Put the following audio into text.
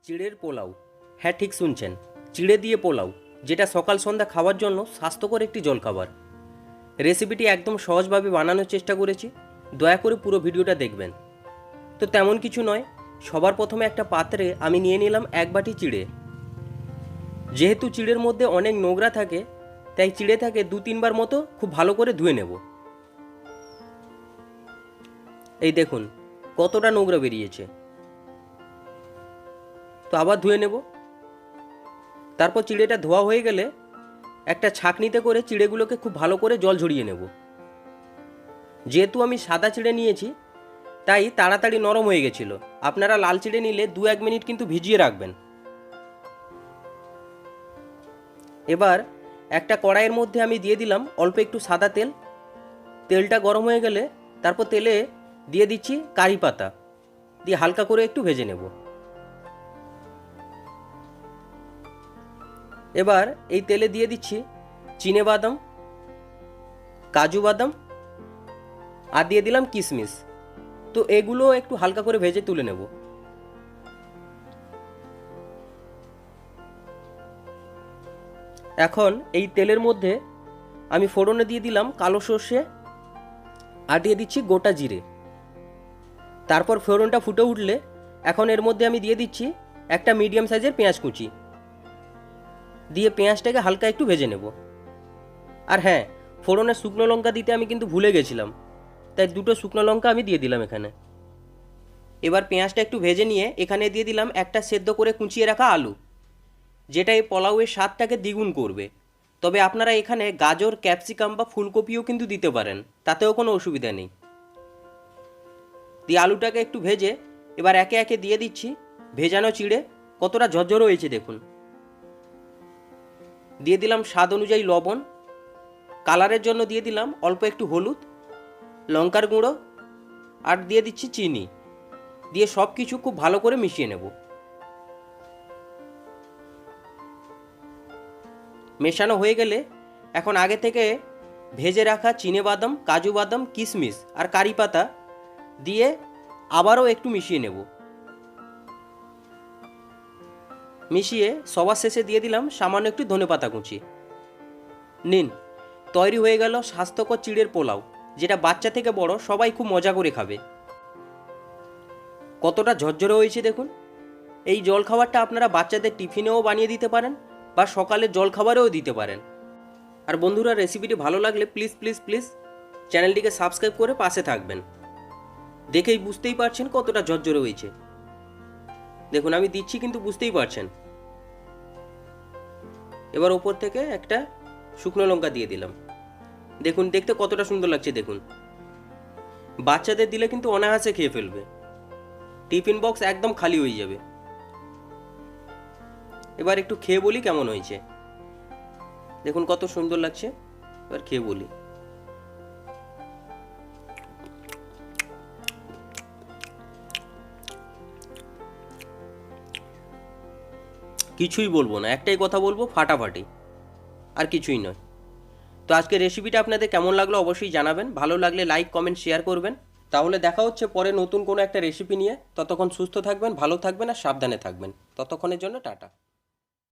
চিড়ের পোলাও। হ্যাঁ, ঠিক শুনছেন, চিড়ে দিয়ে পোলাও, যেটা সকাল সন্ধ্যা খাওয়ার জন্য স্বাস্থ্যকর একটি জলখাবার। রেসিপিটি একদম সহজভাবে বানানোর চেষ্টা করেছি, দয়া করে পুরো ভিডিওটা দেখবেন। তো তেমন কিছু নয়, সবার প্রথমে একটা পাত্রে আমি নিয়ে নিলাম 1 বাটি চিড়ে। যেহেতু চিড়ের মধ্যে অনেক নোংরা থাকে, তাই চিড়ে থাকে 2-3 বার মতো খুব ভালো করে ধুয়ে নেব। এই দেখুন কতটা নোংরা বেরিয়েছে। তো আবার ধুয়ে নেব। তারপর চিড়েটা ধোয়া হয়ে গেলে একটা ছাঁকনিতে করে চিড়েগুলোকে খুব ভালো করে জল ঝরিয়ে নেব। যেহেতু আমি সাদা চিড়ে নিয়েছি, তাই তাড়াতাড়ি নরম হয়ে গেছিল। আপনারা লাল চিড়ে নিলে 2-1 মিনিট কিন্তু ভিজিয়ে রাখবেন। এবার একটা কড়াইয়ের মধ্যে আমি দিয়ে দিলাম অল্প একটু সাদা তেল। তেলটা গরম হয়ে গেলে তারপর তেলে দিয়ে দিচ্ছি কারি পাতা, দিয়ে হালকা করে একটু ভেজে নেব। এবার এই তেলে দিয়ে দিচ্ছি চিনে বাদাম, কাজু বাদাম আর দিয়ে দিলাম কিশমিশ। তো এগুলো একটু হালকা করে ভেজে তুলে নেব। এখন এই তেলের মধ্যে আমি ফোড়নে দিয়ে দিলাম কালো সর্ষে আর দিয়ে দিচ্ছি গোটা জিরে। তারপর ফোড়নটা ফুটে উঠলে এখন এর মধ্যে আমি দিয়ে দিচ্ছি একটা মিডিয়াম সাইজের পেঁয়াজ কুচি, দিয়ে পেঁয়াজটাকে হালকা একটু ভেজে নেব। আর হ্যাঁ, ফোড়নে শুকনো লঙ্কা দিতে আমি কিন্তু ভুলে গেছিলাম, তাই 2টো শুকনো লঙ্কা আমি দিয়ে দিলাম এখানে। এবার পেঁয়াজটা একটু ভেজে নিয়ে এখানে দিয়ে দিলাম একটা সেদ্ধ করে কুচিয়ে রাখা আলু, যেটা এই পোলাওয়ের স্বাদটাকে দ্বিগুণ করবে। তবে আপনারা এখানে গাজর, ক্যাপসিকাম বা ফুলকপিও কিন্তু দিতে পারেন, তাতেও কোনো অসুবিধা নেই। দিয়ে আলুটাকে একটু ভেজে এবার একে একে দিয়ে দিচ্ছি ভেজানো চিড়ে। কতটা ঝরঝরে হয়েছে দেখুন। দিয়ে দিলাম স্বাদ অনুযায়ী লবণ, কালারের জন্য দিয়ে দিলাম অল্প একটু হলুদ, লঙ্কার গুঁড়ো আর দিয়ে দিচ্ছি চিনি। দিয়ে সব কিছু খুব ভালো করে মিশিয়ে নেব। মেশানো হয়ে গেলে এখন আগে থেকে ভেজে রাখা চিনে বাদাম, কাজু বাদাম, কিশমিশ আর কারি পাতা দিয়ে আবারও একটু মিশিয়ে নেব। মিশিয়ে সবার শেষে দিয়ে দিলাম সামান্য একটু ধনেপাতা কুচি। নিন, তৈরি হয়ে গেল স্বাস্থ্যকর চিড়ের পোলাও, যেটা বাচ্চা থেকে বড় সবাই খুব মজা করে খাবে। কতটা ঝরঝরে হয়েছে দেখুন। এই জলখাবারটা আপনারা বাচ্চাদের টিফিনেও বানিয়ে দিতে পারেন বা সকালের জলখাবারেও দিতে পারেন। আর বন্ধুরা, রেসিপিটি ভালো লাগলে প্লিজ প্লিজ প্লিজ চ্যানেলটিকে সাবস্ক্রাইব করে পাশে থাকবেন। দেখেই বুঝতেই পারছেন কতটা ঝরঝরে হয়েছে। দেখুন আমি দিচ্ছি কিন্তু বুঝতেই পারছেন। এবার ওপর থেকে একটা শুকনো লঙ্কা দিয়ে দিলাম। দেখুন দেখতে কতটা সুন্দর লাগছে দেখুন। বাচ্চাদের দিলে কিন্তু অনায়াসে খেয়ে ফেলবে, টিফিন বক্স একদম খালি হয়ে যাবে। এবার একটু খেয়ে বলি কেমন হয়েছে। দেখুন কত সুন্দর লাগছে। এবার খেয়ে বলি। কিছুই বলবো না, একটাই কথা বলবো, ফাটাফাটি, আর কিছুই নয়। তো আজকের রেসিপিটা আপনাদের কেমন লাগলো অবশ্যই জানাবেন। ভালো লাগলে লাইক, কমেন্ট, শেয়ার করবেন। তাহলে দেখা হচ্ছে পরে নতুন কোনো একটা রেসিপি নিয়ে। ততক্ষণ সুস্থ থাকবেন, ভালো থাকবেন আর সাবধানে থাকবেন। ততক্ষণের জন্য টাটা।